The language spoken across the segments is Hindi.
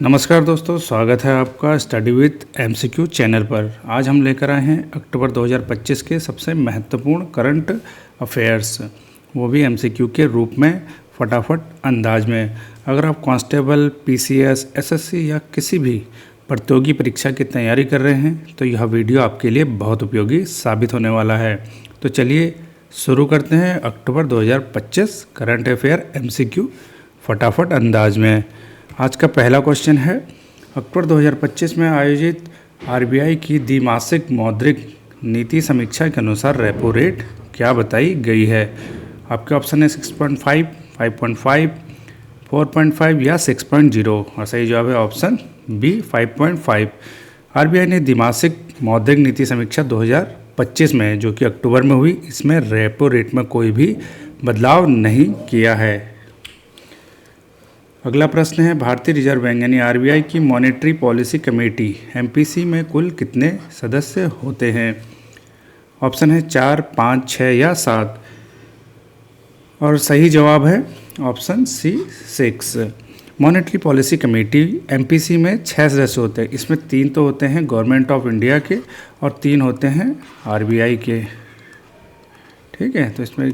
नमस्कार दोस्तों, स्वागत है आपका स्टडी विथ एमसीक्यू चैनल पर। आज हम लेकर आए हैं अक्टूबर 2025 के सबसे महत्वपूर्ण करंट अफेयर्स, वो भी एमसीक्यू के रूप में फटाफट अंदाज में। अगर आप कांस्टेबल, पीसीएस, एसएससी या किसी भी प्रतियोगी परीक्षा की तैयारी कर रहे हैं तो यह वीडियो आपके लिए बहुत उपयोगी साबित होने वाला है। तो चलिए शुरू करते हैं अक्टूबर 2025 करंट अफेयर एमसीक्यू फटाफट अंदाज में। आज का पहला क्वेश्चन है, अक्टूबर 2025 में आयोजित आरबीआई की द्विमासिक मौद्रिक नीति समीक्षा के अनुसार रेपो रेट क्या बताई गई है। आपके ऑप्शन है 6.5, 5.5, 4.5 या 6.0 और सही जवाब है ऑप्शन बी 5.5। आरबीआई ने द्विमासिक मौद्रिक नीति समीक्षा 2025 में, जो कि अक्टूबर में हुई, इसमें रेपो रेट में कोई भी बदलाव नहीं किया है। अगला प्रश्न है, भारतीय रिजर्व बैंक यानी आरबीआई की मॉनेटरी पॉलिसी कमेटी एमपीसी में कुल कितने सदस्य होते हैं। ऑप्शन है 4, 5, 6 या 7 और सही जवाब है option C 6। Monetary policy committee MPC में 6 सदस्य होते हैं। इसमें 3 तो होते हैं गवर्नमेंट ऑफ इंडिया के और 3 होते हैं आरबीआई के। ठीक है, तो इसमें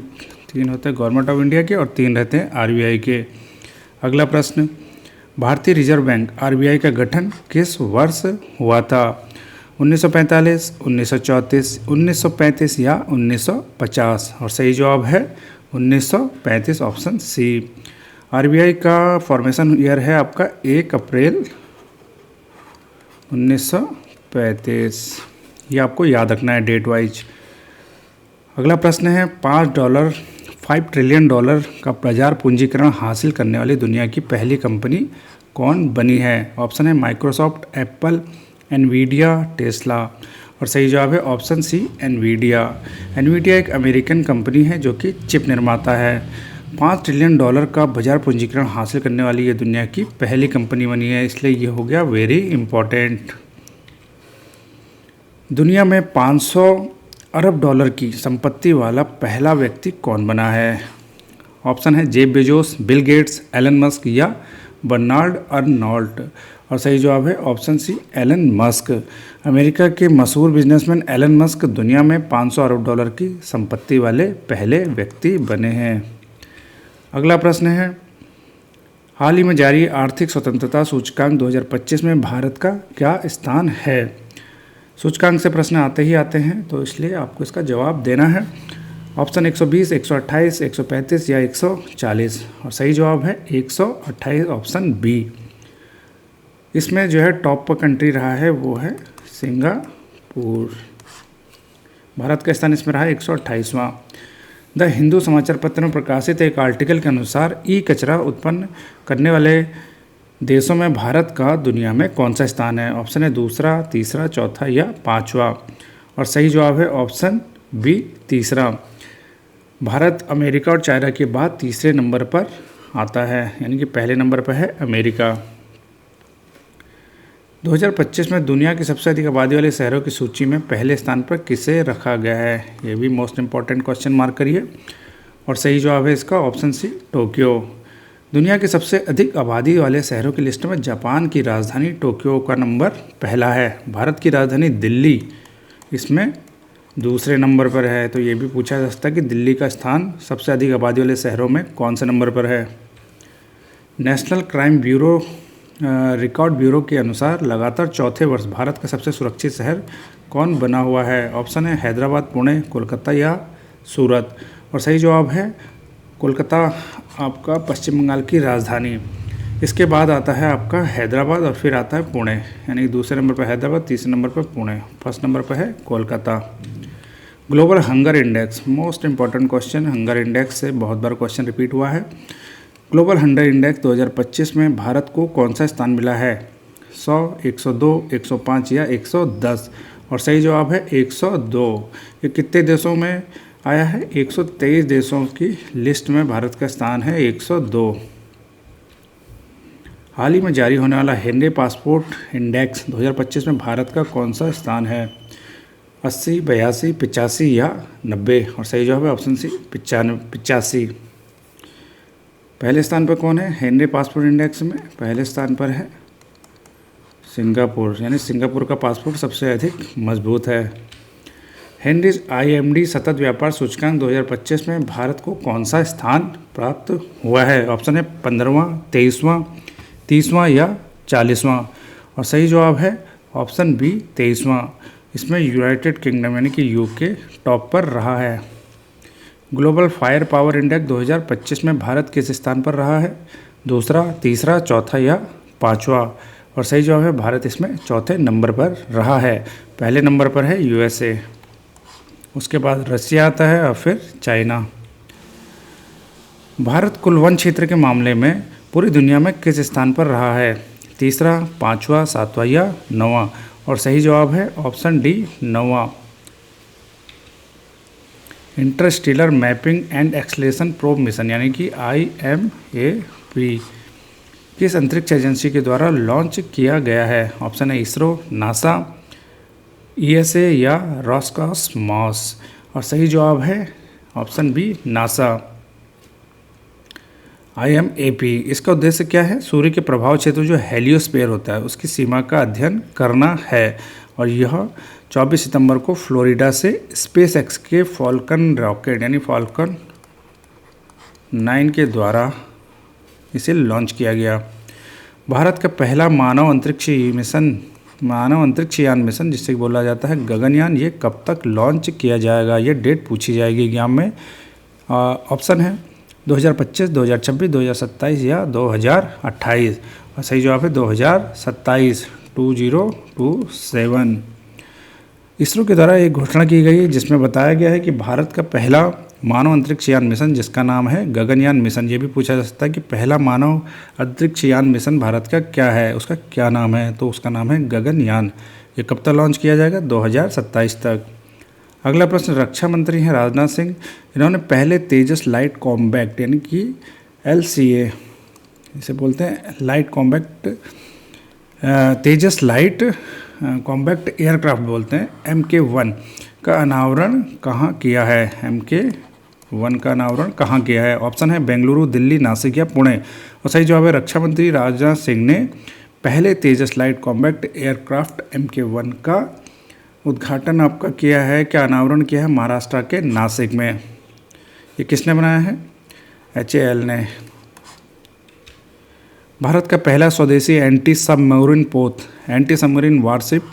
3 होते हैं गवर्नमेंट ऑफ इंडिया के और 3 रहते हैं आरबीआई के। अगला प्रश्न, भारतीय रिजर्व बैंक आरबीआई का गठन किस वर्ष हुआ था। 1945, 1934, 1935 या 1950 और सही जवाब है 1935 ऑप्शन सी। आरबीआई का फॉर्मेशन ईयर है आपका 1 अप्रैल 1935। ये आपको याद रखना है डेट वाइज। अगला प्रश्न है, $5 ट्रिलियन का बाजार पूंजीकरण हासिल करने वाली दुनिया की पहली कंपनी कौन बनी है। ऑप्शन है माइक्रोसॉफ्ट, एप्पल, एनवीडिया, टेस्ला और सही जवाब है ऑप्शन सी एनवीडिया। एनवीडिया एक अमेरिकन कंपनी है जो कि चिप निर्माता है। $5 ट्रिलियन का बाजार पूंजीकरण हासिल करने वाली ये दुनिया की पहली कंपनी बनी है, इसलिए ये हो गया वेरी इम्पोर्टेंट। दुनिया में 500 अरब डॉलर की संपत्ति वाला पहला व्यक्ति कौन बना है। ऑप्शन है Jeff Bezos, Bill Gates, Elon Musk या बर्नार्ड अर्नोल्ट और सही जवाब है option C Elon Musk. America के मशहूर बिजनेसमैन एलन मस्क दुनिया में 500 अरब डॉलर की संपत्ति वाले पहले व्यक्ति बने हैं। अगला प्रश्न है, हाल ही में जारी आर्थिक स्वतंत्रता सूचकांक 2025 में भारत का क्या स्थान है। सूचकांक से प्रश्न आते ही आते हैं, तो इसलिए आपको इसका जवाब देना है। ऑप्शन 120, 128, 135 या 140 और सही जवाब है 128 ऑप्शन बी। इसमें जो है टॉप पर कंट्री रहा है वो है सिंगापुर। भारत का स्थान इसमें रहा है 128वां। द हिंदू समाचार पत्र में प्रकाशित एक आर्टिकल के अनुसार ई कचरा उत्पन्न करने वाले देशों में भारत का दुनिया में कौन सा स्थान है। ऑप्शन है दूसरा, तीसरा, चौथा या 5वां और सही जवाब है ऑप्शन बी तीसरा। भारत अमेरिका और चाइना के बाद तीसरे नंबर पर आता है, यानी कि पहले नंबर पर है अमेरिका। 2025 में दुनिया की सबसे अधिक आबादी वाले शहरों की सूची में पहले स्थान पर किसे रखा गया है। ये भी मोस्ट इंपॉर्टेंट क्वेश्चन मार्क करिए और सही जवाब है इसका ऑप्शन सी टोक्यो। दुनिया के सबसे अधिक आबादी वाले शहरों की लिस्ट में जापान की राजधानी टोक्यो का नंबर पहला है। भारत की राजधानी दिल्ली इसमें दूसरे नंबर पर है। तो ये भी पूछा जा सकता है कि दिल्ली का स्थान सबसे अधिक आबादी वाले शहरों में कौन से नंबर पर है। National crime bureau record bureau के अनुसार लगातार चौथे वर्ष भारत का सबसे सुरक्षित शहर कौन बना हुआ है। ऑप्शन है हैदराबाद, पुणे, कोलकाता या सूरत और सही जवाब है कोलकाता आपका पश्चिम बंगाल की राजधानी। इसके बाद आता है आपका हैदराबाद और फिर आता है पुणे, यानी दूसरे नंबर पर हैदराबाद, तीसरे नंबर पर पुणे, फर्स्ट नंबर पर है Kolkata. Global hunger index, most important question. Hunger index से बहुत बार क्वेश्चन रिपीट हुआ है। ग्लोबल हंगर इंडेक्स 2025 में भारत को कौन सा स्थान मिला है। 100, 102, 105 या 110 और सही जवाब है 102। ये कितने देशों में आया है। 123 देशों की लिस्ट में भारत का स्थान है 102। हाल ही में जारी होने वाला हेनरी पासपोर्ट इंडेक्स 2025 में भारत का कौन सा स्थान है। 80, 82, 85 या 90 और सही जवाब है ऑप्शन सी 85। पहले स्थान पर कौन है हेनरी पासपोर्ट इंडेक्स में। पहले स्थान पर है सिंगापुर, यानी सिंगापुर का पासपोर्ट सबसे अधिक मजबूत है। हेनरीज IMD सतत व्यापार सूचकांक 2025 में भारत को कौन सा स्थान प्राप्त हुआ है? ऑप्शन है 15वां, 23वां, 30वां या 40वां। और सही जवाब है ऑप्शन बी 23वां। इसमें यूनाइटेड किंगडम यानी कि यूके टॉप पर रहा है। ग्लोबल फायर पावर इंडेक्स 2025 में भारत किस स्थान पर रहा है? दूसरा, तीसरा, चौथा या पाँचवा। और सही जवाब है भारत इसमें चौथे नंबर पर रहा है। पहले नंबर पर है USA, उसके बाद रसिया आता है और फिर चाइना। भारत कुल वन क्षेत्र के मामले में पूरी दुनिया में किस स्थान पर रहा है? तीसरा, पाँचवा, सातवां या नौवां। और सही जवाब है ऑप्शन डी 9वां। Interstellar mapping and acceleration probe mission यानी कि IMAP किस अंतरिक्ष एजेंसी के द्वारा लॉन्च किया गया है? ऑप्शन है इसरो, नासा, ESA या रॉसकॉस्मॉस। और सही जवाब है ऑप्शन बी नासा। IMAP इसका उद्देश्य क्या है? सूर्य के प्रभाव क्षेत्र जो हेलियोस्फीयर होता है उसकी सीमा का अध्ययन करना है। और यह 24 सितंबर को फ्लोरिडा से SpaceX के फॉल्कन रॉकेट यानी फॉल्कन 9 के द्वारा इसे लॉन्च किया गया। भारत का पहला मानव अंतरिक्ष यान मिशन जिसे बोला जाता है गगनयान, ये कब तक लॉन्च किया जाएगा? ये डेट पूछी जाएगी एग्जाम में। ऑप्शन है 2025, 2026, 2027 या 2028। और सही जवाब है 2027, 2027। इसरो के द्वारा एक घोषणा की गई है जिसमें बताया गया है कि भारत का पहला मानव अंतरिक्ष यान मिशन जिसका नाम है गगनयान मिशन। ये भी पूछा जा सकता है कि पहला मानव अंतरिक्ष यान मिशन भारत का क्या है, उसका क्या नाम है? तो उसका नाम है गगनयान। ये कब तक लॉन्च किया जाएगा? 2027 तक। अगला प्रश्न रक्षा मंत्री हैं राजनाथ सिंह। इन्होंने पहले तेजस लाइट कॉम्बैक्ट यानी कि LCA इसे बोलते हैं लाइट कॉम्बैक्ट, तेजस लाइट कॉम्बैक्ट एयरक्राफ्ट बोलते हैं, MK1 का अनावरण कहाँ किया है? MK1 का अनावरण कहाँ किया है? ऑप्शन है बेंगलुरु, दिल्ली, नासिक या पुणे। और सही जवाब है रक्षा मंत्री राजनाथ सिंह ने पहले तेजस लाइट कॉम्बैक्ट एयरक्राफ्ट MK1 का उद्घाटन आपका किया है, क्या अनावरण किया है? महाराष्ट्र के नासिक में। ये किसने बनाया है? HAL ने। भारत का पहला स्वदेशी एंटी सबमरीन वारशिप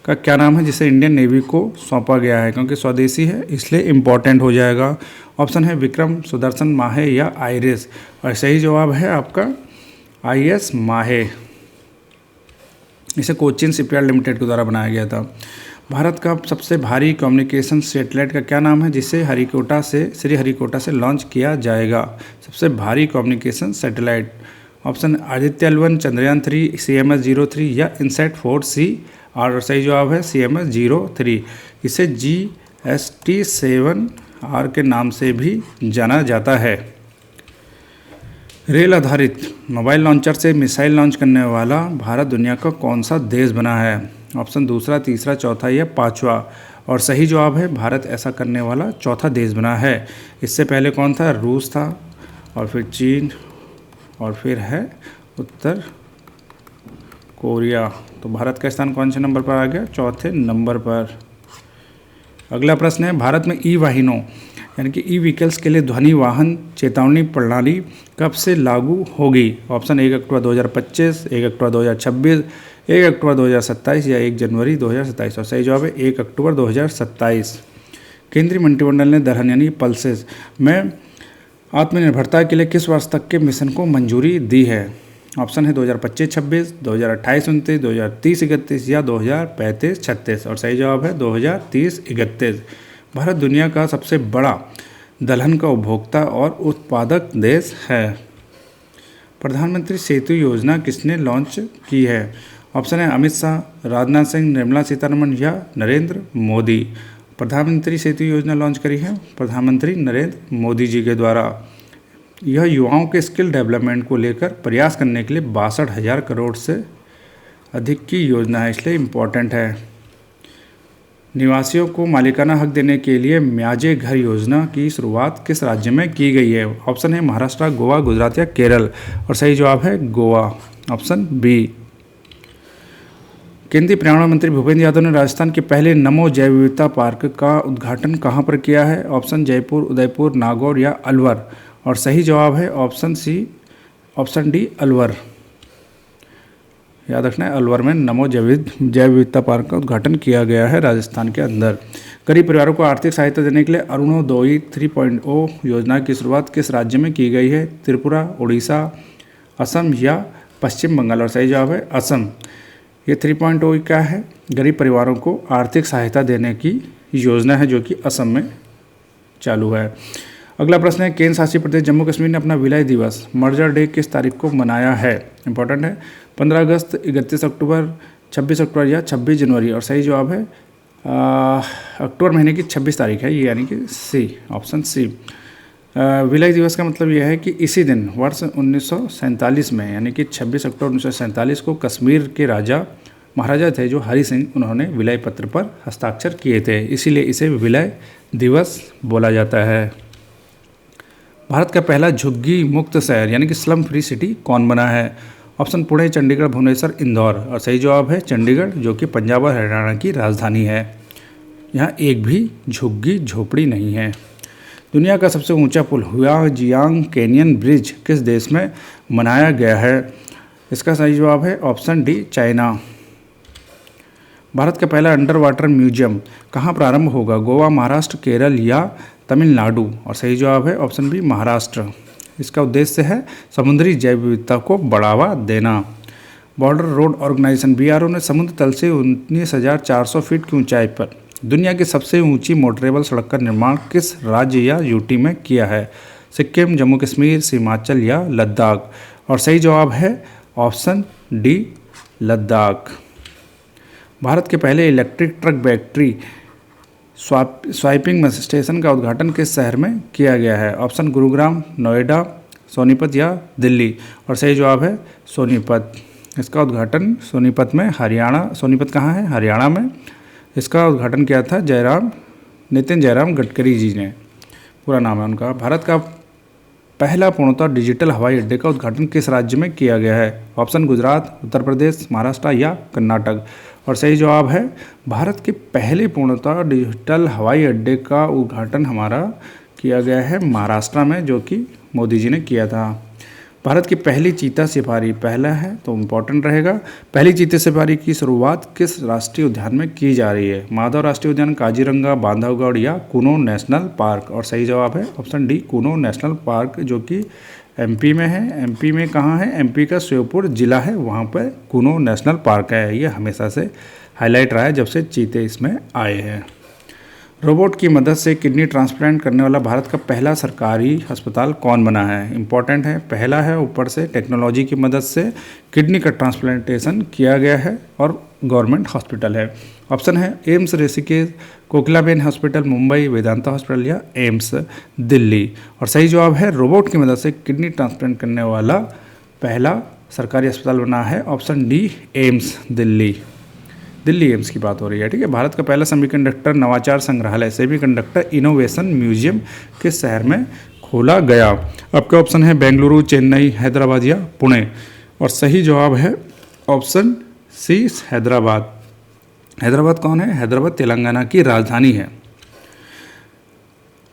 का क्या नाम है जिसे इंडियन नेवी को सौंपा गया है? क्योंकि स्वदेशी है इसलिए इम्पोर्टेंट हो जाएगा। ऑप्शन है विक्रम, सुदर्शन, माहे या आइरिस। और सही जवाब है आपका IS माहे। इसे कोचिन शिपयार्ड लिमिटेड के द्वारा बनाया गया था। भारत का सबसे भारी कम्युनिकेशन सैटेलाइट का क्या नाम है जिसे श्रीहरिकोटा से लॉन्च किया जाएगा? सबसे भारी communication satellite. Option Aditya L1, Chandrayaan 3, CMS-03 या इनसैट 4C। और सही जवाब है CMS-03। इसे GST-7R के नाम से भी जाना जाता है। रेल आधारित मोबाइल लॉन्चर से मिसाइल लॉन्च करने वाला भारत दुनिया का कौन सा देश बना है? ऑप्शन दूसरा, तीसरा, चौथा या पाँचवा। और सही जवाब है भारत ऐसा करने वाला चौथा देश बना है। इससे पहले कौन था? रूस था, और फिर चीन, और फिर है उत्तर कोरिया। तो भारत का स्थान कौन से नंबर पर आ गया? चौथे नंबर पर। अगला प्रश्न है भारत में ई-वाहनों यानी कि ई-व्हीकल्स के लिए ध्वनि वाहन चेतावनी प्रणाली कब से लागू होगी? ऑप्शन 1 अक्टूबर 2025, 1 अक्टूबर 2026, 1 अक्टूबर 2027 या 1 जनवरी 2027। और सही जवाब है 1 अक्टूबर 2027। केंद्रीय मंत्रिमंडल ने दलहन यानी पल्सेस में आत्मनिर्भरता के लिए किस वर्ष तक के मिशन को मंजूरी दी है? ऑप्शन है 2025-26, 2028-29, 2030-31 या 2035-36। और सही जवाब है 2030-31। भारत दुनिया का सबसे बड़ा दलहन का उपभोक्ता और उत्पादक देश है। प्रधानमंत्री सेतु योजना किसने लॉन्च की है? ऑप्शन है अमित शाह, राजनाथ सिंह, निर्मला सीतारमण या नरेंद्र मोदी। प्रधानमंत्री सेतु योजना लॉन्च करी है प्रधानमंत्री नरेंद्र मोदी जी के द्वारा। यह युवाओं के स्किल डेवलपमेंट को लेकर प्रयास करने के लिए 62,000 करोड़ से अधिक की योजना है, इसलिए इम्पोर्टेंट है। निवासियों को मालिकाना हक देने के लिए म्याजे घर योजना की शुरुआत किस राज्य में की गई है? ऑप्शन है महाराष्ट्र, गोवा, गुजरात या केरल। और सही जवाब है गोवा, ऑप्शन बी। केंद्रीय पर्यावरण मंत्री भूपेंद्र यादव ने राजस्थान के पहले नमो जैव विविधता पार्क का उद्घाटन कहाँ पर किया है? ऑप्शन जयपुर, उदयपुर, नागौर या अलवर। और सही जवाब है option C, option D Alwar. याद रखना है, अलवर में नमो जैव विविधता पार्क का उद्घाटन किया गया है राजस्थान के अंदर। गरीब परिवारों को आर्थिक सहायता देने के लिए अरुणोदय 3.0 योजना की शुरुआत किस राज्य में की गई है? त्रिपुरा, उड़ीसा, असम या पश्चिम बंगाल। और सही जवाब है असम। ये 3.0 क्या है? गरीब परिवारों को आर्थिक सहायता देने की योजना है जो कि असम में चालू है। अगला प्रश्न है, केंद्र शासित प्रदेश जम्मू कश्मीर ने अपना विलय दिवस मर्जर डे किस तारीख को मनाया है? इंपॉर्टेंट है, 15 अगस्त, 31 अक्टूबर, 26 अक्टूबर या 26 जनवरी। और सही जवाब है अक्टूबर महीने की 26 तारीख है ये, यानी कि सी, ऑप्शन सी। विलय दिवस का मतलब यह है कि इसी दिन वर्ष 1947 में, यानी कि 26 अक्टूबर 1947 को कश्मीर के महाराजा थे जो हरि सिंह, उन्होंने विलय पत्र पर हस्ताक्षर किए थे, इसीलिए इसे विलय दिवस बोला जाता है। भारत का पहला झुग्गी मुक्त शहर यानी कि स्लम फ्री सिटी कौन बना है? ऑप्शन पुणे, चंडीगढ़, भुवनेश्वर, इंदौर। और सही जवाब है चंडीगढ़, जो कि पंजाब और हरियाणा की राजधानी है। यहाँ एक भी झुग्गी झोपड़ी नहीं है। दुनिया का सबसे ऊंचा पुल हुआजियांग कैनियन ब्रिज किस देश में बनाया गया है? इसका सही जवाब है ऑप्शन डी, चाइना। भारत का पहला अंडर वाटर म्यूजियम कहाँ प्रारंभ होगा? गोवा, महाराष्ट्र, केरल या तमिलनाडु। और सही जवाब है ऑप्शन बी, महाराष्ट्र। इसका उद्देश्य है समुद्री जैव विविधता को बढ़ावा देना। बॉर्डर रोड ऑर्गेनाइजेशन BRO ने समुद्र तल से 19,400 फीट की ऊंचाई पर दुनिया की सबसे ऊंची मोटरेबल सड़क का निर्माण किस राज्य या यूटी में किया है? सिक्किम, जम्मू कश्मीर, हिमाचल या लद्दाख। और सही जवाब है ऑप्शन डी, लद्दाख। भारत के पहले electric truck battery swiping station का उद्घाटन किस शहर में किया गया है? ऑप्शन गुरुग्राम, नोएडा, सोनीपत या दिल्ली। और सही जवाब है सोनीपत। इसका उद्घाटन सोनीपत में, हरियाणा। सोनीपत कहाँ है? हरियाणा में। इसका उद्घाटन किया था नितिन जयराम गडकरी जी ने, पूरा नाम है उनका। भारत का पहला पूर्णतः डिजिटल हवाई अड्डे का उद्घाटन किस राज्य में किया गया है? ऑप्शन गुजरात, उत्तर प्रदेश, महाराष्ट्र या कर्नाटक। और सही जवाब है भारत के पहले पूर्णतः डिजिटल हवाई अड्डे का उद्घाटन हमारा किया गया है महाराष्ट्र में, जो कि मोदी जी ने किया था। भारत की पहली चीता सफारी, पहला है तो इम्पोर्टेंट रहेगा, पहली चीता सफारी की शुरुआत किस राष्ट्रीय उद्यान में की जा रही है? माधव राष्ट्रीय उद्यान, काजीरंगा, बांधवगढ़ या कुनो नेशनल पार्क। और सही जवाब है ऑप्शन डी, कुनो नेशनल पार्क, जो कि MP में है। MP में कहाँ है? MP का श्योपुर जिला है, वहाँ पर कुनो नेशनल पार्क है। ये हमेशा से हाईलाइट रहा है जब से चीते इसमें आए हैं। रोबोट की मदद से किडनी ट्रांसप्लांट करने वाला भारत का पहला सरकारी अस्पताल कौन बना है? इंपॉर्टेंट है, पहला है, ऊपर से टेक्नोलॉजी की मदद से किडनी का ट्रांसप्लांटेशन किया गया है और गवर्नमेंट हॉस्पिटल है। ऑप्शन है AIIMS Rishikesh, Kokilaben hospital Mumbai, Vedanta hospital या एम्स दिल्ली। और सही जवाब है रोबोट की मदद से किडनी ट्रांसप्लांट करने वाला पहला सरकारी अस्पताल बना है option D, AIIMS Delhi. Delhi AIIMS की बात हो रही है, ठीक है। भारत का पहला सेमीकंडक्टर नवाचार संग्रहालय सेमीकंडक्टर इनोवेशन म्यूजियम किस शहर में खोला गया? आपका ऑप्शन है बेंगलुरु, चेन्नई, हैदराबाद या पुणे। और सही जवाब है ऑप्शन सी, हैदराबाद। हैदराबाद कौन है? हैदराबाद तेलंगाना की राजधानी है।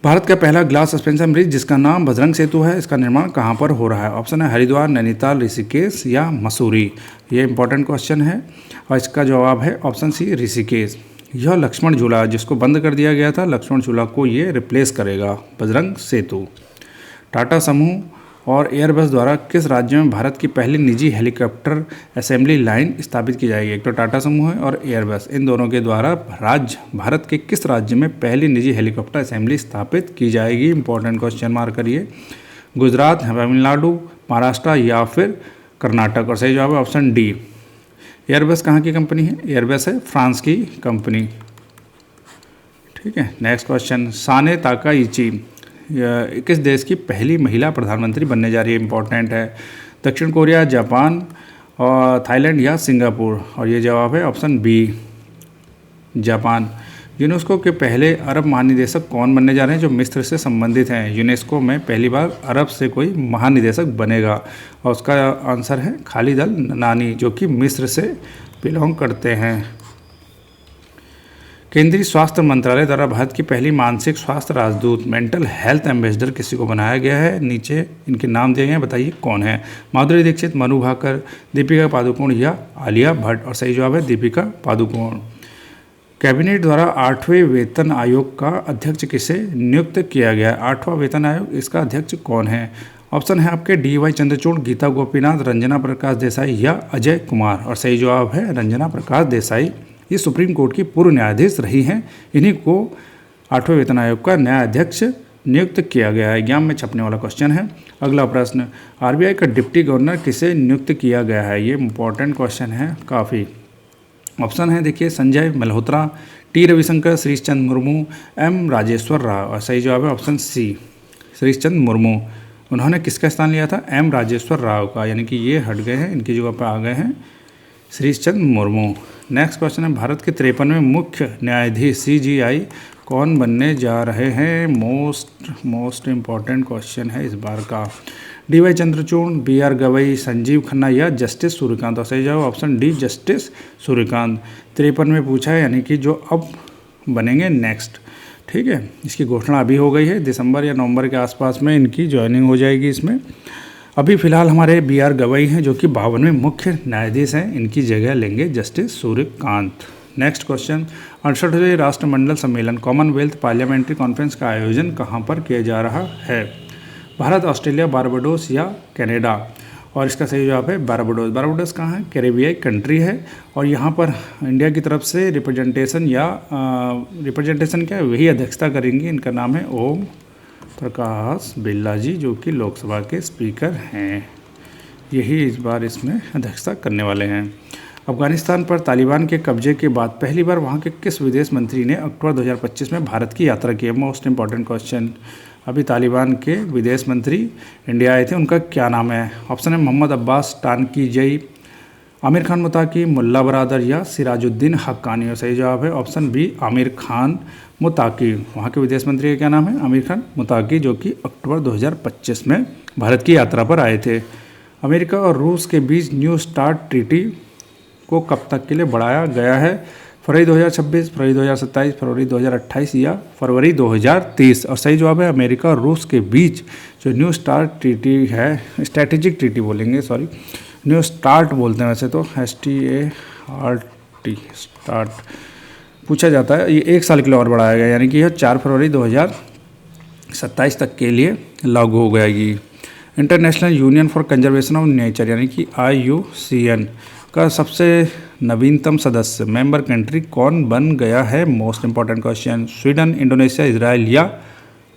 भारत का पहला ग्लास सस्पेंशन ब्रिज जिसका नाम बजरंग सेतु है, इसका निर्माण कहाँ पर हो रहा है? ऑप्शन है हरिद्वार, नैनीताल, ऋषिकेश या मसूरी। ये इंपॉर्टेंट क्वेश्चन है और इसका जवाब है ऑप्शन सी, ऋषिकेश। यह लक्ष्मण झूला जिसको बंद कर दिया गया था, लक्ष्मण झूला को ये रिप्लेस करेगा बजरंग सेतु। टाटा समूह और एयरबस द्वारा किस राज्य में भारत की पहली निजी हेलीकॉप्टर असेंबली लाइन स्थापित की जाएगी? एक तो टाटा समूह है और एयरबस, इन दोनों के द्वारा भारत के किस राज्य में पहली निजी हेलीकॉप्टर असेंबली स्थापित की जाएगी? इंपॉर्टेंट क्वेश्चन मार्क करिए। गुजरात, तमिलनाडु, महाराष्ट्र या फिर कर्नाटक। और सही जवाब है ऑप्शन डी। एयरबस कहाँ की कंपनी है? एयरबस है फ्रांस की कंपनी, ठीक है। नेक्स्ट क्वेश्चन, साने ताकाइची किस देश की पहली महिला प्रधानमंत्री बनने जा रही है? इंपॉर्टेंट है, दक्षिण कोरिया, जापान और थाईलैंड या सिंगापुर। और ये जवाब है ऑप्शन बी, जापान। यूनेस्को के पहले अरब महानिदेशक कौन बनने जा रहे हैं जो मिस्र से संबंधित हैं? यूनेस्को में पहली बार अरब से कोई महानिदेशक बनेगा और उसका आंसर है खालिद अल नानी, जो कि मिस्र से बिलोंग करते हैं। केंद्रीय स्वास्थ्य मंत्रालय द्वारा भारत की पहली मानसिक स्वास्थ्य राजदूत मेंटल हेल्थ एम्बेसडर किसी को बनाया गया है? नीचे इनके नाम दिए गए हैं, बताइए कौन है? माधुरी दीक्षित, मनु भाकर, दीपिका पादुकोण या आलिया भट्ट? और सही जवाब है दीपिका पादुकोण। कैबिनेट द्वारा 8वें वेतन आयोग का अध्यक्ष किसे नियुक्त किया गया? 8वां वेतन आयोग, इसका अध्यक्ष कौन है? ऑप्शन है आपके DY चंद्रचूड़, गीता गोपीनाथ, रंजना प्रकाश देसाई या अजय कुमार? और सही जवाब है रंजना प्रकाश देसाई। ये सुप्रीम कोर्ट की पूर्व न्यायाधीश रही हैं। इन्हीं को 8वें वेतन आयोग का नया अध्यक्ष नियुक्त किया गया है। एग्जाम में छपने वाला क्वेश्चन है। अगला प्रश्न, RBI का डिप्टी गवर्नर किसे नियुक्त किया गया है? ये इंपॉर्टेंट क्वेश्चन है काफ़ी। ऑप्शन है देखिए, संजय मल्होत्रा, T रविशंकर, श्रीश चंद्र मुर्मू, M राजेश्वर राव? और सही जवाब है ऑप्शन सी, श्रीश चंद्र मुर्मू। उन्होंने किसका स्थान लिया था? M राजेश्वर राव का, यानी कि ये हट गए हैं, इनकी जगह पर आ गए हैं श्रीश चंद्र मुर्मू। नेक्स्ट क्वेश्चन है, भारत के 53वें मुख्य न्यायाधीश CJI कौन बनने जा रहे हैं? मोस्ट इम्पॉर्टेंट क्वेश्चन है इस बार का। DY चंद्रचूड़, BR गवई, संजीव खन्ना या जस्टिस सूर्यकांत? और सही जवाब ऑप्शन डी, जस्टिस सूर्यकांत। 53 में पूछा है, यानी कि जो अब बनेंगे नेक्स्ट। ठीक है, इसकी घोषणा अभी हो गई है, दिसंबर या नवंबर के आसपास में इनकी ज्वाइनिंग हो जाएगी इसमें। अभी फिलहाल हमारे BR गवई हैं जो कि 52वें मुख्य न्यायाधीश हैं, इनकी जगह लेंगे जस्टिस सूर्यकांत। नेक्स्ट क्वेश्चन, 68वें राष्ट्रमंडल सम्मेलन कॉमनवेल्थ पार्लियामेंट्री कॉन्फ्रेंस का आयोजन कहाँ पर किया जा रहा है? भारत, ऑस्ट्रेलिया, बारबाडोस या कनाडा? और इसका सही जवाब है बारबाडोस। बारबाडोस कहाँ है? कैरेबियाई कंट्री है। और यहाँ पर इंडिया की तरफ से रिप्रेजेंटेशन क्या है, वही अध्यक्षता करेंगी। इनका नाम है ओम प्रकाश बिरला जी, जो कि लोकसभा के स्पीकर हैं। यही इस बार इसमें अध्यक्षता करने वाले हैं। अफगानिस्तान पर तालिबान के कब्जे के बाद पहली बार वहां के किस विदेश मंत्री ने अक्टूबर 2025 में भारत की यात्रा की है? Most important question. अभी तालिबान के विदेश मंत्री इंडिया आए थे, उनका क्या नाम है? ऑप्शन है मोहम्मद अब्बास टानकीजई, आमिर खान मुताकी, मुल्ला बरादर या सिराजुद्दीन हक्कानी? और सही जवाब है ऑप्शन बी, आमिर खान मुताकी। वहाँ के विदेश मंत्री का क्या नाम है? आमिर खान मुताकी, जो कि अक्टूबर 2025 में भारत की यात्रा पर आए थे। अमेरिका और रूस के बीच न्यू स्टार्ट ट्रीटी को कब तक के लिए बढ़ाया गया है? फरवरी 2026, फरवरी 2027, फरवरी 2028 या फरवरी 2030? और सही जवाब है अमेरिका और रूस के बीच जो न्यू स्टार्ट ट्रीटी है, स्ट्रैटेजिक ट्रीटी बोलेंगे, सॉरी न्यू स्टार्ट बोलते हैं वैसे तो, START स्टार्ट पूछा जाता है, ये 1 साल के लिए और बढ़ाया गया, यानी कि यह 4 फरवरी 2027 तक के लिए लागू हो जाएगी। International union for conservation of nature यानी कि IUCN का सबसे नवीनतम सदस्य मेंबर कंट्री कौन बन गया है? Most important question. Sweden, Indonesia, Israel या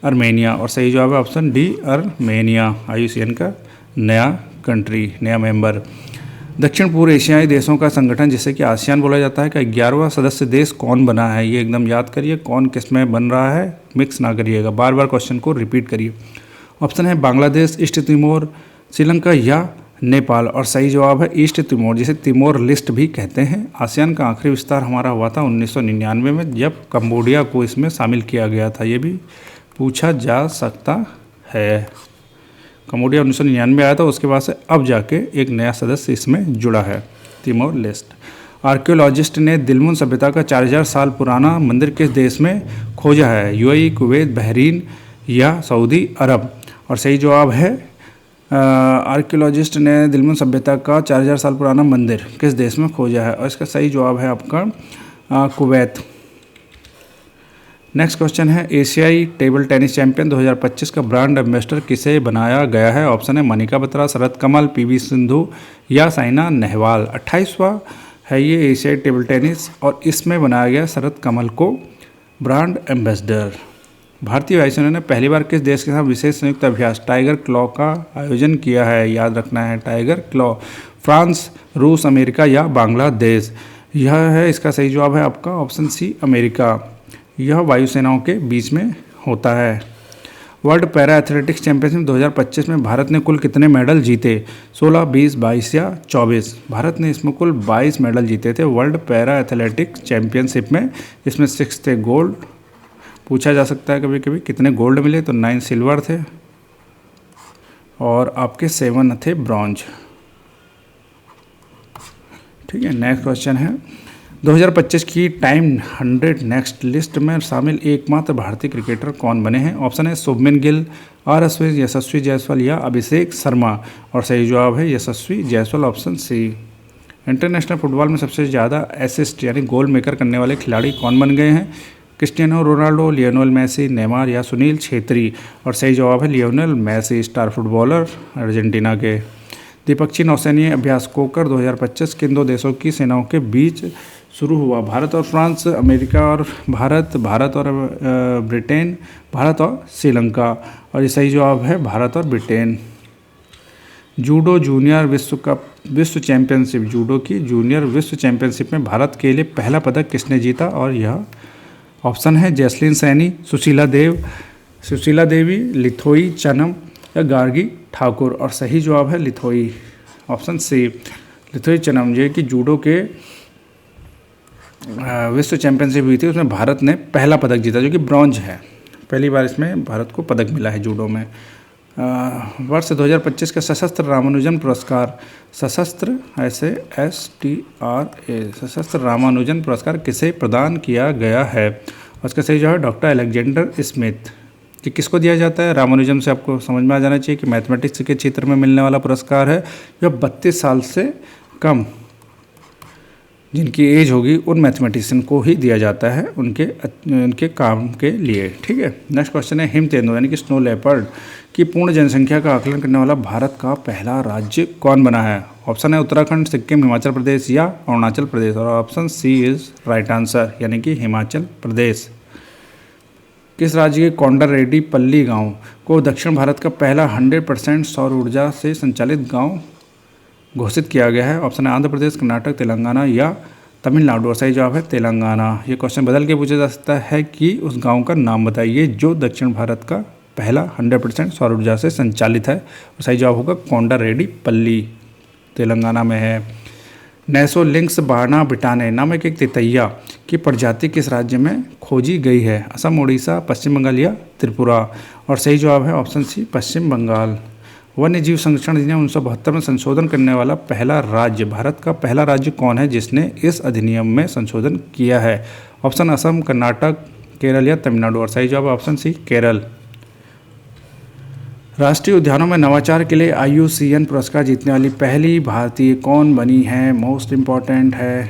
आर्मेनिया? और सही जवाब है ऑप्शन डी, आर्मेनिया, IUCN का नया कंट्री, नया मेंबर। दक्षिण पूर्व एशियाई देशों का संगठन जिसे कि आसियान बोला जाता है का 11वां सदस्य देश कौन बना है? ये एकदम याद करिए, कौन किस में बन रहा है, मिक्स ना करिएगा, बार बार क्वेश्चन को रिपीट करिए। ऑप्शन है बांग्लादेश, ईस्ट तिमोर, श्रीलंका या नेपाल? और सही जवाब है ईस्ट तिमोर, जिसे तिमोर लिस्ट भी कहते हैं। आसियान का आखिरी विस्तार हमारा हुआ था 1999 में, जब कंबोडिया को इसमें शामिल किया गया था। ये भी पूछा जा सकता है। कंबोडिया 1999 आया था, उसके बाद से अब जाके एक नया सदस्य इसमें जुड़ा है, तिमोर लेस्ट। आर्कियोलॉजिस्ट ने दिलमुन सभ्यता का 4000 साल पुराना मंदिर किस देश में खोजा है? UAE, कुवैत, बहरीन या सऊदी अरब? और सही जवाब है आर्कियोलॉजिस्ट ने दिलमुन सभ्यता का 4000 साल पुराना मंदिर किस देश में खोजा है? और इसका सही जवाब है आपका कुवैत। नेक्स्ट क्वेश्चन है, एशियाई टेबल टेनिस चैंपियन 2025 का ब्रांड एम्बेसडर किसे बनाया गया है? ऑप्शन है मनिका बत्रा, शरत कमल, PV सिंधु या साइना नेहवाल? 28वां है ये एशियाई टेबल टेनिस और इसमें बनाया गया शरत कमल को ब्रांड एम्बेसडर। भारतीय वायुसेना ने पहली बार किस देश के साथ विशेष संयुक्त अभ्यास टाइगर क्लॉ का आयोजन किया है? याद रखना है, टाइगर क्लॉ। फ्रांस, रूस, अमेरिका या बांग्लादेश? यह है इसका सही जवाब है आपका ऑप्शन सी, अमेरिका। यह वायुसेनाओं के बीच में होता है। वर्ल्ड पैरा एथलेटिक्स चैंपियनशिप 2025 में भारत ने कुल कितने मेडल जीते? 16, 20, 22 या 24? भारत ने इसमें कुल 22 मेडल जीते थे वर्ल्ड पैरा एथलेटिक्स चैंपियनशिप में। इसमें 6 थे गोल्ड, पूछा जा सकता है कभी कभी कितने गोल्ड मिले, तो 9 सिल्वर थे और आपके 7 थे ब्रॉन्ज। ठीक है। नेक्स्ट क्वेश्चन है 2025 की टाइम 100 नेक्स्ट लिस्ट में शामिल एकमात्र भारतीय क्रिकेटर कौन बने हैं? ऑप्शन है शुभमन गिल, आर अश्विन, यशस्वी जायसवाल या अभिषेक शर्मा। और सही जवाब है Yashasvi Jaiswal, option C. International football में सबसे ज़्यादा असिस्ट यानी गोल मेकर करने वाले खिलाड़ी कौन बन गए हैं? Cristiano Ronaldo, Lionel Messi, Neymar या सुनील छेत्री। और सही जवाब है Lionel Messi, star footballer Argentina के। द्विपक्षीय नौसैन्य अभ्यास कोकर 2025 किन दो देशों की सेनाओं के बीच शुरू हुआ? भारत और फ्रांस, अमेरिका और भारत, भारत और ब्रिटेन, भारत और श्रीलंका। और ये सही जवाब है भारत और ब्रिटेन। जूडो जूनियर विश्व चैंपियनशिप, जूडो की जूनियर विश्व चैंपियनशिप में भारत के लिए पहला पदक किसने जीता? और यह ऑप्शन है जैस्लिन सैनी, सुशीला देवी, लिथोई चनम या गार्गी ठाकुर। और सही जवाब है लिथोई, ऑप्शन सी, लिथोई चनम। ये कि जूडो के विश्व चैंपियनशिप हुई थी, उसमें भारत ने पहला पदक जीता जो कि ब्रॉन्ज है। पहली बार इसमें भारत को पदक मिला है जूडो में। वर्ष 2025 का सशस्त्र रामानुजन पुरस्कार, सशस्त्र ऐसे STRA, सशस्त्र रामानुजन पुरस्कार किसे प्रदान किया गया है? उसका सही जवाब है डॉक्टर अलेक्जेंडर स्मिथ। कि किसको दिया जाता है? रामानुजम से आपको समझ में आ जाना चाहिए कि मैथमेटिक्स के क्षेत्र में मिलने वाला पुरस्कार है। यह 32 साल से कम जिनकी एज होगी उन मैथमेटिशियन को ही दिया जाता है उनके काम के लिए। ठीक है। नेक्स्ट क्वेश्चन है हिम तेंदुआ यानी कि स्नो लेपर्ड की पूर्ण जनसंख्या का आकलन करने वाला भारत का पहला राज्य कौन बना है? ऑप्शन है उत्तराखंड, सिक्किम, हिमाचल प्रदेश या अरुणाचल प्रदेश। और option C is right answer यानी कि हिमाचल प्रदेश। किस राज्य के कोंडारेड्डी पल्ली गांव को दक्षिण भारत का पहला 100% सौर ऊर्जा से संचालित गांव घोषित किया गया है? ऑप्शन है आंध्र प्रदेश, कर्नाटक, तेलंगाना या तमिलनाडु। और सही जवाब है तेलंगाना। ये क्वेश्चन बदल के पूछा जा सकता है कि उस गांव का नाम बताइए जो दक्षिण भारत का पहला 100% सौर ऊर्जा से संचालित है। और सही जवाब होगा कोंडारेड्डी पल्ली, तेलंगाना में है। नेसोलिंक्स बाना बिटाने नामक एक तितैया की प्रजाति किस राज्य में खोजी गई है? असम, उड़ीसा, पश्चिम बंगाल या त्रिपुरा। और सही जवाब है ऑप्शन सी पश्चिम बंगाल। वन्य जीव संरक्षण अधिनियम 1972 में संशोधन करने वाला पहला राज्य, भारत का पहला राज्य कौन है जिसने इस अधिनियम में संशोधन किया है? ऑप्शन असम, कर्नाटक, केरल या तमिलनाडु। और सही जवाब ऑप्शन सी केरल। राष्ट्रीय उद्यानों में नवाचार के लिए IUCN पुरस्कार जीतने वाली पहली भारतीय कौन बनी है? मोस्ट इम्पॉर्टेंट है।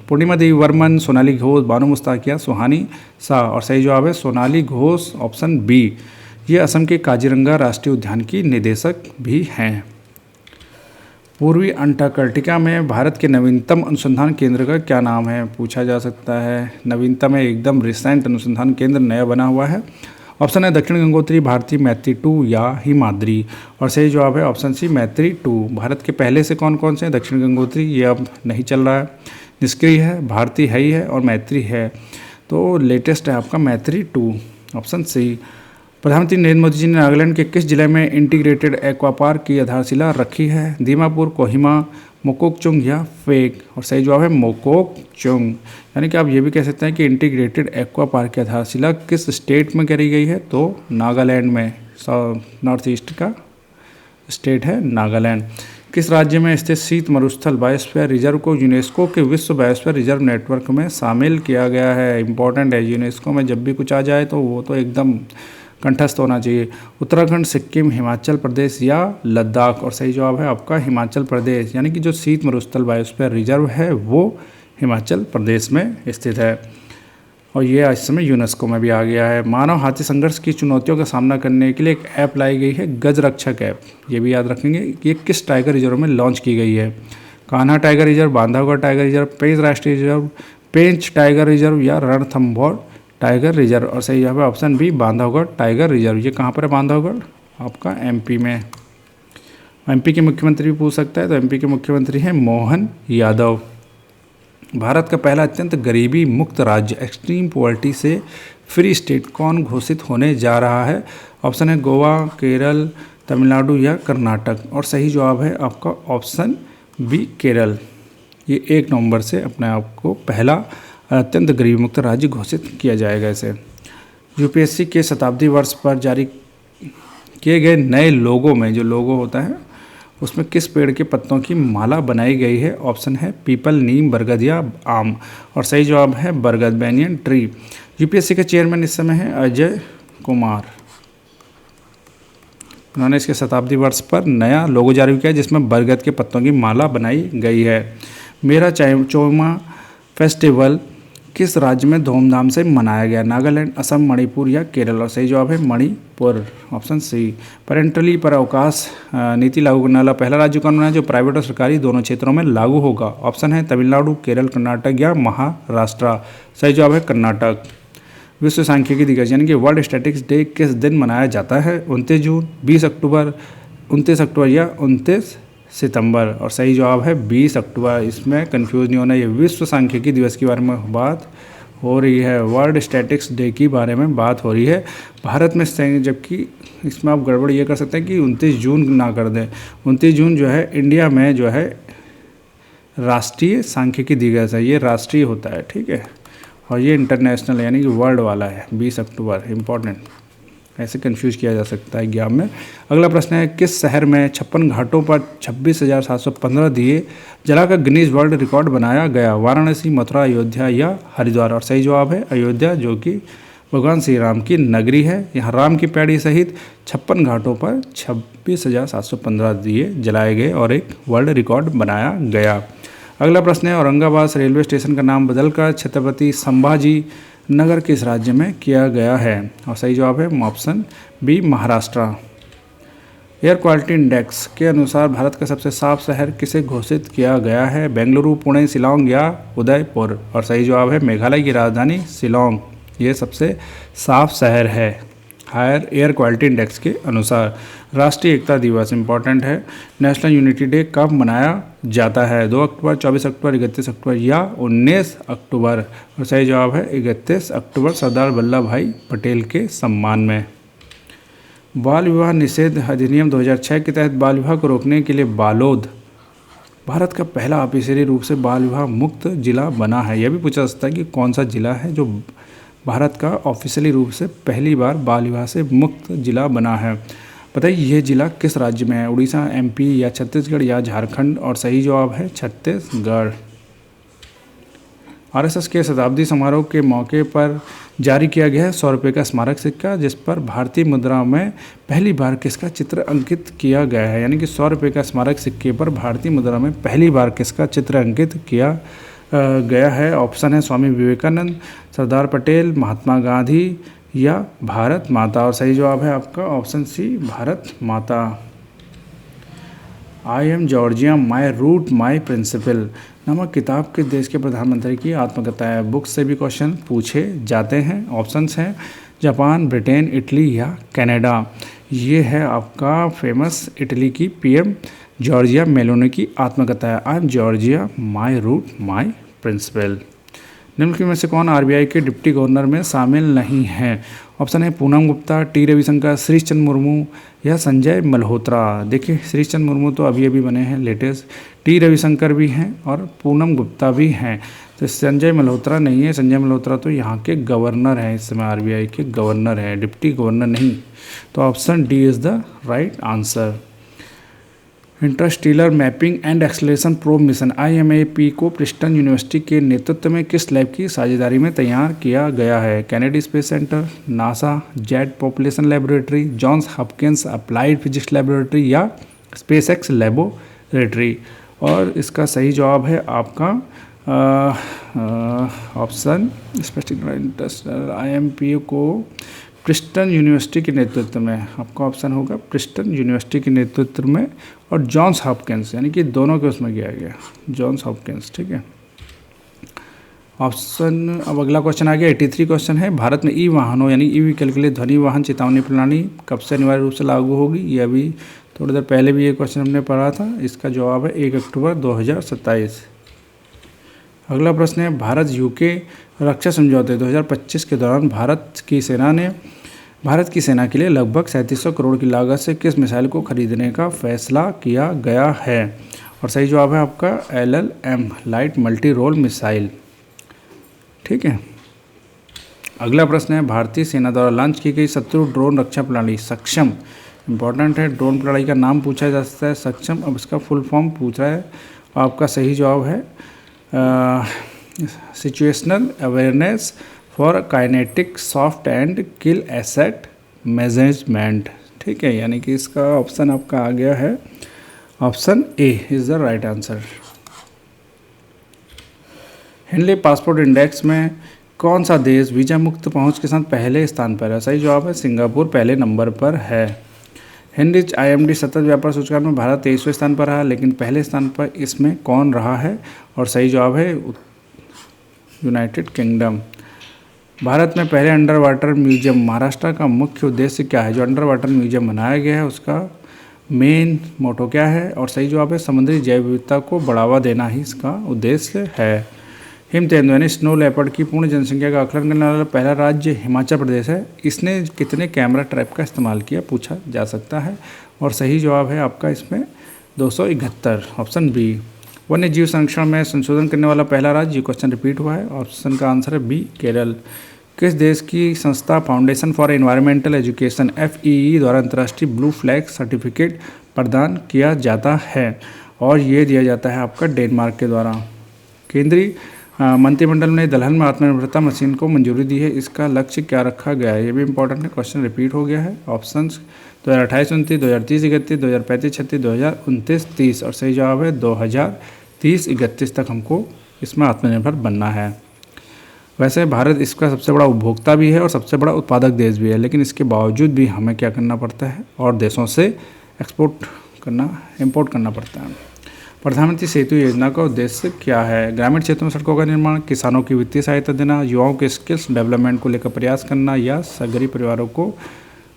पूर्णिमा देवी वर्मन, सोनाली घोष, बानो मुस्ताक या सुहानी शाह। और सही जवाब है सोनाली घोष, ऑप्शन बी। ये असम के काजीरंगा राष्ट्रीय उद्यान की निदेशक भी हैं। पूर्वी अंटार्कटिका में भारत के नवीनतम अनुसंधान केंद्र का क्या नाम है? पूछा जा सकता है। नवीनतम है, एकदम रिसेंट अनुसंधान केंद्र नया बना हुआ है। ऑप्शन है दक्षिण गंगोत्री, भारतीय मैत्री 2 या हिमाद्री। और सही जवाब है ऑप्शन सी मैत्री 2। भारत के पहले से कौन कौन से हैं? दक्षिण गंगोत्री ये अब नहीं चल रहा है, निष्क्रिय है, भारतीय है ही है और मैत्री है। तो लेटेस्ट है आपका मैत्री 2, ऑप्शन सी। प्रधानमंत्री नरेंद्र मोदी जी ने नागालैंड के किस जिले में इंटीग्रेटेड एक्वा पार्क की आधारशिला रखी है? दीमापुर, कोहिमा, मोकोकचुंग या फेक। और सही जवाब है मोकोकचुंग। यानी कि आप ये भी कह सकते हैं कि इंटीग्रेटेड एक्वा पार्क की आधारशिला किस स्टेट में करी गई है? तो नागालैंड में, नॉर्थ ईस्ट का स्टेट है नागालैंड। किस राज्य में स्थित शीत मरुस्थल बायोस्फीयर रिजर्व को यूनेस्को के विश्व बायोस्फीयर रिजर्व नेटवर्क में शामिल किया गया है? इंपॉर्टेंट है, यूनेस्को में जब भी कुछ आ जाए तो वो तो एकदम कंठस्थ होना चाहिए। उत्तराखंड, सिक्किम, हिमाचल प्रदेश या लद्दाख। और सही जवाब है आपका हिमाचल प्रदेश। यानी कि जो शीत मरुस्थल बायोस्फीयर रिजर्व है वो हिमाचल प्रदेश में स्थित है और ये इस समय यूनेस्को में भी आ गया है। मानव हाथी संघर्ष की चुनौतियों का सामना करने के लिए एक ऐप लाई गई है, गजरक्षक ऐप। ये भी याद रखेंगे कि ये किस टाइगर रिजर्व में लॉन्च की गई है? Kanha tiger reserve, Bandhavgarh tiger reserve, Pench राष्ट्रीय रिजर्व, पेंच टाइगर रिजर्व या रणथंभौर टाइगर रिजर्व। और सही जवाब है option B Bandhavgarh tiger reserve. ये कहाँ पर है बांधवगढ़? आपका MP में। MP के मुख्यमंत्री भी पूछ सकता है, तो MP के मुख्यमंत्री हैं मोहन यादव। भारत का पहला अत्यंत गरीबी मुक्त राज्य, एक्सट्रीम पॉवर्टी से फ्री स्टेट कौन घोषित होने जा रहा है? ऑप्शन है गोवा, केरल, तमिलनाडु या कर्नाटक। और सही जवाब है आपका ऑप्शन बी केरल। ये 1 नवंबर से अपने आप को पहला अत्यंत गरीबी मुक्त राज्य घोषित किया जाएगा इसे। UPSC के शताब्दी वर्ष पर जारी किए गए नए लोगों में, जो लोगो होता है उसमें किस पेड़ के पत्तों की माला बनाई गई है? ऑप्शन है पीपल, नीम, बरगद या आम। और सही जवाब है बरगद, बैनियन ट्री। यूपीएससी के चेयरमैन इस समय हैं अजय कुमार। उन्होंने इसके शताब्दी वर्ष पर नया लोगो जारी किया जिसमें बरगद के पत्तों की माला बनाई गई है। मेरा चौमा फेस्टिवल किस राज्य में धूमधाम से मनाया गया? नागालैंड, असम, मणिपुर या केरल। और सही जवाब है मणिपुर, ऑप्शन सी। पेरेंटली पर अवकाश नीति लागू करने वाला पहला राज्य कौन बना है जो प्राइवेट और सरकारी दोनों क्षेत्रों में लागू होगा? ऑप्शन है तमिलनाडु, केरल, कर्नाटक या महाराष्ट्र। सही जवाब है कर्नाटक। विश्व सांख्यिकी दिवस यानी कि वर्ल्ड स्टैटिस्टिक्स डे किस दिन मनाया जाता है? 29 जून, 20 अक्टूबर, 29 अक्टूबर या 29 सितंबर। और सही जवाब है 20 अक्टूबर। इसमें कंफ्यूज नहीं होना, ये विश्व सांख्यिकी दिवस के बारे में बात हो रही है, वर्ल्ड स्टैटिस्टिक्स डे के बारे में बात हो रही है भारत में। जबकि इसमें आप गड़बड़ ये कर सकते हैं कि 29 जून ना कर दें। 29 जून जो है इंडिया में जो है राष्ट्रीय सांख्यिकी दिवस है, ये राष्ट्रीय होता है, ठीक है। और ये इंटरनेशनल यानी कि वर्ल्ड वाला है 20 अक्टूबर, इम्पॉर्टेंट। ऐसे कंफ्यूज किया जा सकता है एग्जाम में। अगला प्रश्न है किस शहर में 56 घाटों पर 26,715 दिए जलाकर गिनीज वर्ल्ड रिकॉर्ड बनाया गया? वाराणसी, मथुरा, अयोध्या या हरिद्वार। और सही जवाब है अयोध्या, जो कि भगवान श्री राम की नगरी है। यहाँ राम की पैड़ी सहित 56 घाटों पर 26,715 दिए जलाए गए और एक वर्ल्ड रिकॉर्ड बनाया गया। अगला प्रश्न है औरंगाबाद रेलवे स्टेशन का नाम बदलकर छत्रपति संभाजी नगर किस राज्य में किया गया है? और सही जवाब है option B, Maharashtra. Air quality index के अनुसार भारत का सबसे साफ शहर किसे घोषित किया गया है? बेंगलुरु, पुणे, शिलोंग या उदयपुर। और सही जवाब है मेघालय की राजधानी शिलोंग, ये सबसे साफ शहर है हायर एयर क्वालिटी इंडेक्स के अनुसार। राष्ट्रीय एकता दिवस इंपॉर्टेंट है। नेशनल यूनिटी डे कब मनाया जाता है? 2 अक्टूबर, 24 अक्टूबर, 31 अक्टूबर या 19 अक्टूबर। और सही जवाब है 31 अक्टूबर, सरदार वल्लभ भाई पटेल के सम्मान में। बाल विवाह निषेध अधिनियम 2006 के तहत बाल विवाह को रोकने के लिए बालोद भारत का पहला ऑफिशियली रूप से बाल विवाह मुक्त जिला बना है। यह भी पूछा जा सकता है कि कौन सा जिला है जो भारत का ऑफिशियली रूप से पहली बार बाल विवाह से मुक्त जिला बना है। बताइए यह जिला किस राज्य में है? उड़ीसा, एमपी या छत्तीसगढ़ या झारखंड। और सही जवाब है छत्तीसगढ़। आरएसएस के शताब्दी समारोह के मौके पर जारी किया गया है 100 रुपये का स्मारक सिक्का जिस पर भारतीय मुद्रा में पहली बार किसका चित्र अंकित किया गया है? यानी कि 100 रुपये का स्मारक सिक्के पर भारतीय मुद्रा में पहली बार किसका चित्र अंकित किया गया है? ऑप्शन है स्वामी विवेकानंद, सरदार पटेल, महात्मा गांधी या भारत माता। और सही जवाब है आपका option C, Bharat Mata. I am Giorgia my root my principle नामक किताब के देश के प्रधानमंत्री की आत्मकथा है। बुक से भी क्वेश्चन पूछे जाते हैं। ऑप्शंस हैं जापान, ब्रिटेन, इटली या कनाडा। ये है आपका फेमस इटली की पीएम जॉर्जिया मेलोनी की आत्मकथा है। I am Giorgia my root my principle. निम्नलिखित में से कौन आरबीआई के डिप्टी गवर्नर में शामिल नहीं है? ऑप्शन है पूनम गुप्ता, टी रविशंकर, श्रीश चंद्र मुर्मू या संजय मल्होत्रा। देखिए श्रीश चंद्र मुर्मू तो अभी अभी बने हैं लेटेस्ट, टी रविशंकर भी हैं और पूनम गुप्ता भी हैं। तो संजय मल्होत्रा नहीं है, संजय मल्होत्रा तो यहाँ के गवर्नर हैं, इस समय आरबीआई के गवर्नर हैं, डिप्टी गवर्नर नहीं। तो option D is the right answer. Interstellar mapping and acceleration probe mission IMAP को प्रिंसटन यूनिवर्सिटी के नेतृत्व में किस लैब की साझेदारी में तैयार किया गया है? Kennedy space centre, NASA jet population laboratory, Johns Hopkins applied physics laboratory या स्पेसएक्स लेबोरेटरी। और इसका सही जवाब है आपका ऑप्शन इंटरस्टेलर IMAP को प्रिंसटन यूनिवर्सिटी के नेतृत्व में, आपका ऑप्शन होगा प्रिंसटन यूनिवर्सिटी के नेतृत्व में और जॉन्स हॉपकिंस, यानी कि दोनों के उसमें किया गया, जॉन्स हॉपकिंस, ठीक है। ऑप्शन अब अगला क्वेश्चन आ गया 83 क्वेश्चन है। भारत में ई वाहनों यानी ई व्हीकल के लिए ध्वनि वाहन चेतावनी प्रणाली कब से अनिवार्य रूप से लागू होगी? ये अभी थोड़ी देर पहले भी ये क्वेश्चन हमने पढ़ा था। इसका जवाब है 1 अक्टूबर 2027। अगला प्रश्न है भारत यूके रक्षा समझौते 2025 के दौरान भारत की सेना के लिए लगभग 3700 करोड़ की लागत से किस मिसाइल को खरीदने का फैसला किया गया है? और सही जवाब है आपका LLM light multi role missile, ठीक है। अगला प्रश्न है भारतीय सेना द्वारा लॉन्च की गई शत्रु ड्रोन रक्षा प्रणाली सक्षम इंपॉर्टेंट है। ड्रोन लड़ाई का नाम पूछा जा सकता है सक्षम, अब इसका फुल फॉर्म पूछ रहा है। आपका सही जवाब है situational awareness for kinetic soft and kill asset management. ठीक है, यानी कि इसका ऑप्शन आपका आ गया है option A is the right answer. Henley passport index में कौन सा देश वीजा मुक्त पहुंच के साथ पहले स्थान पर है? सही जवाब है सिंगापुर पहले नंबर पर है। हेनरिच IMD सतत व्यापार सूचकांक में भारत 23वें स्थान पर रहा, लेकिन पहले स्थान पर इसमें कौन रहा है? और सही जवाब है यूनाइटेड किंगडम। भारत में पहले अंडर वाटर म्यूजियम महाराष्ट्र का मुख्य उद्देश्य क्या है? जो अंडर वाटर म्यूजियम बनाया गया है उसका मेन मोटो क्या है? और सही जवाब है समुद्री जैव विविधता को बढ़ावा देना ही इसका उद्देश्य है। हिम तेंदुआ यानी स्नो लेपर्ड की पूर्ण जनसंख्या का आकलन करने वाला पहला राज्य हिमाचल प्रदेश है। इसने कितने कैमरा ट्रैप का इस्तेमाल किया पूछा जा सकता है, और सही जवाब है आपका इसमें 271 ऑप्शन बी। वन्य जीव संरक्षण में संशोधन करने वाला पहला राज्य, क्वेश्चन रिपीट हुआ है, ऑप्शन का आंसर है बी केरल। किस देश की संस्था foundation for environmental education FEE द्वारा अंतर्राष्ट्रीय ब्लू फ्लैग सर्टिफिकेट प्रदान किया जाता है? और ये दिया जाता है आपका डेनमार्क के द्वारा। केंद्रीय मंत्रिमंडल ने दलहन में आत्मनिर्भरता मशीन को मंजूरी दी है, इसका लक्ष्य क्या रखा गया है? ये भी इंपॉर्टेंट है, क्वेश्चन रिपीट हो गया है। ऑप्शंस 2028-29, 2030-31, 2035-36, 2029-30, और सही जवाब है 2030-31 तक हमको इसमें आत्मनिर्भर बनना है। वैसे भारत इसका सबसे बड़ा उपभोक्ता भी है और सबसे बड़ा उत्पादक देश भी है, लेकिन इसके बावजूद भी हमें क्या करना पड़ता है और देशों से इम्पोर्ट करना पड़ता है। प्रधानमंत्री सेतु योजना का उद्देश्य क्या है? ग्रामीण क्षेत्रों में सड़कों का निर्माण, किसानों की वित्तीय सहायता देना, युवाओं के स्किल्स डेवलपमेंट को लेकर प्रयास करना, या गरीब परिवारों को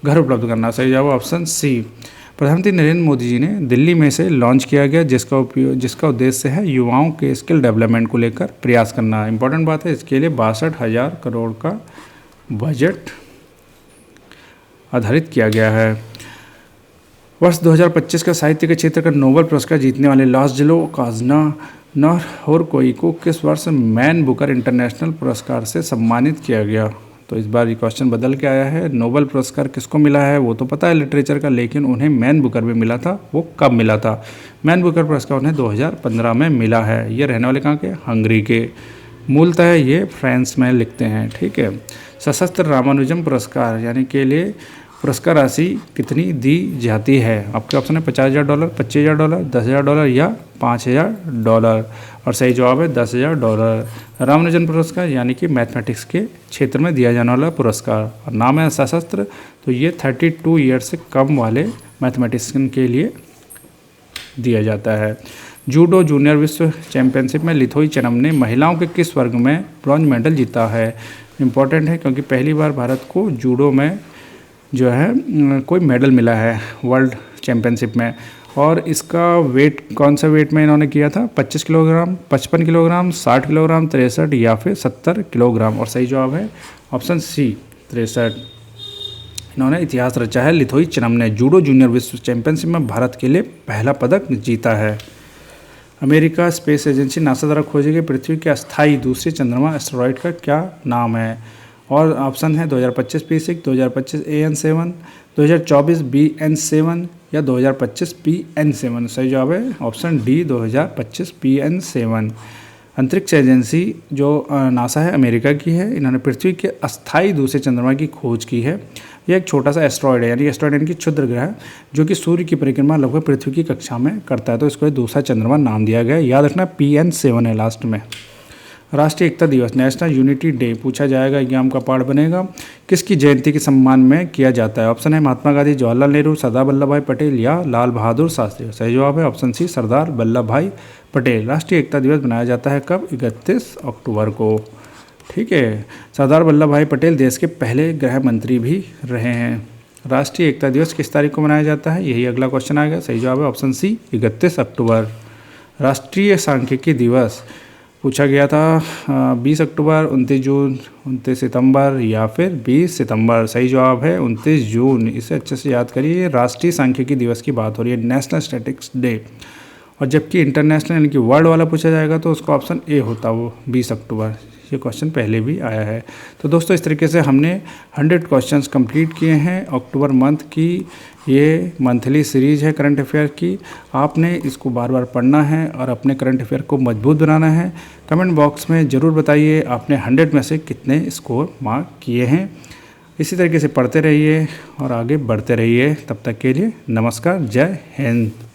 घर उपलब्ध करना। सही जवाब ऑप्शन सी। प्रधानमंत्री नरेंद्र मोदी जी ने दिल्ली में से लॉन्च किया गया जिसका उद्देश्य है युवाओं के स्किल डेवलपमेंट को लेकर प्रयास करना। इंपॉर्टेंट बात है, इसके लिए 62,000 करोड़ का बजट आधारित किया गया है। वर्ष 2025 का साहित्य के क्षेत्र का नोबेल पुरस्कार जीतने वाले लाज़लो काज़नाहोरकोई को किस वर्ष मैन बुकर इंटरनेशनल पुरस्कार से सम्मानित किया गया? तो इस बार ये क्वेश्चन बदल के आया है। नोबेल पुरस्कार किसको मिला है वो तो पता है लिटरेचर का, लेकिन उन्हें मैन बुकर भी मिला था। वो कब मिला था? मैन बुकर पुरस्कार उन्हें 2015 में मिला है। ये रहने वाले कहाँ के? हंगरी के। मूलतः ये फ्रांस में लिखते हैं। ठीक है। सशस्त्र रामानुजम पुरस्कार यानी के लिए पुरस्कार राशि कितनी दी जाती है? आपके ऑप्शन है $50,000, $25,000, $10,000 या $5,000, और सही जवाब है $10,000। रामानुजन पुरस्कार यानी कि मैथमेटिक्स के क्षेत्र में दिया जाने वाला पुरस्कार, और नाम है सशस्त्र, तो ये 32 ईयर से कम वाले मैथमेटिशियन के लिए दिया जाता है। जूडो जूनियर विश्व चैंपियनशिप में लिथोई चनम ने महिलाओं के किस वर्ग में ब्रॉन्ज मेडल जीता है? इम्पॉर्टेंट है क्योंकि पहली बार भारत को जूडो में जो है कोई मेडल मिला है वर्ल्ड चैम्पियनशिप में। और इसका वेट कौन सा वेट में इन्होंने किया था? 25 किलोग्राम, 55 किलोग्राम, 60 किलोग्राम, 63 या फिर 70 किलोग्राम, और सही जवाब है ऑप्शन सी 63। इन्होंने इतिहास रचा है लिथोई चनम ने। जूडो जूनियर विश्व चैंपियनशिप में भारत के लिए पहला पदक जीता है। अमेरिका स्पेस एजेंसी नासा द्वारा खोजे गए पृथ्वी के अस्थायी दूसरे चंद्रमा एस्टेरॉयड का क्या नाम है? और ऑप्शन है 2025 P6, 2025 AN7, 2024 BN7 या 2025 PN7। सही जवाब है ऑप्शन डी 2025 PN7। अंतरिक्ष एजेंसी जो नासा है अमेरिका की है, इन्होंने पृथ्वी के अस्थायी दूसरे चंद्रमा की खोज की है। यह एक छोटा सा एस्ट्रॉयड है, यानी एस्ट्रॉयड यानी कि क्षुद्र ग्रह है, जो कि सूर्य की परिक्रमा लगभग पृथ्वी की कक्षा में करता है, तो इसको दूसरा चंद्रमा नाम दिया गया है। याद रखना PN7 है लास्ट में। राष्ट्रीय एकता दिवस नेशनल यूनिटी डे पूछा जाएगा, एग्जाम का पार्ट बनेगा। किसकी जयंती के सम्मान में किया जाता है? ऑप्शन है महात्मा गांधी, जवाहरलाल नेहरू, सरदार वल्लभ भाई पटेल या लाल बहादुर शास्त्री। सही जवाब है ऑप्शन सी सरदार वल्लभ भाई पटेल। राष्ट्रीय एकता दिवस मनाया जाता है कब? 31 अक्टूबर को। ठीक है। सरदार वल्लभ भाई पटेल देश के पहले गृह मंत्री भी रहे हैं। राष्ट्रीय एकता दिवस किस तारीख को मनाया जाता है? यही अगला क्वेश्चन आएगा। सही जवाब है ऑप्शन सी 31 अक्टूबर। राष्ट्रीय सांख्यिकी दिवस पूछा गया था 20 अक्टूबर, 29 जून, 29 सितंबर या फिर 20 सितंबर। सही जवाब है 29 जून। इसे अच्छे से याद करिए। राष्ट्रीय सांख्यिकी दिवस की बात हो रही है, नेशनल स्टैटिस्टिक्स डे। और जबकि इंटरनेशनल यानी कि वर्ल्ड वाला पूछा जाएगा तो उसका ऑप्शन ए होता, वो 20 अक्टूबर। ये क्वेश्चन पहले भी आया है। तो दोस्तों इस तरीके से हमने 100 क्वेश्चंस कंप्लीट किए हैं अक्टूबर मंथ की ये मंथली सीरीज़ है करंट अफेयर की। आपने इसको बार बार पढ़ना है और अपने करंट अफेयर को मजबूत बनाना है। कमेंट बॉक्स में ज़रूर बताइए आपने 100 में से कितने स्कोर मार्क किए हैं। इसी तरीके से पढ़ते रहिए और आगे बढ़ते रहिए। तब तक के लिए नमस्कार, जय हिंद।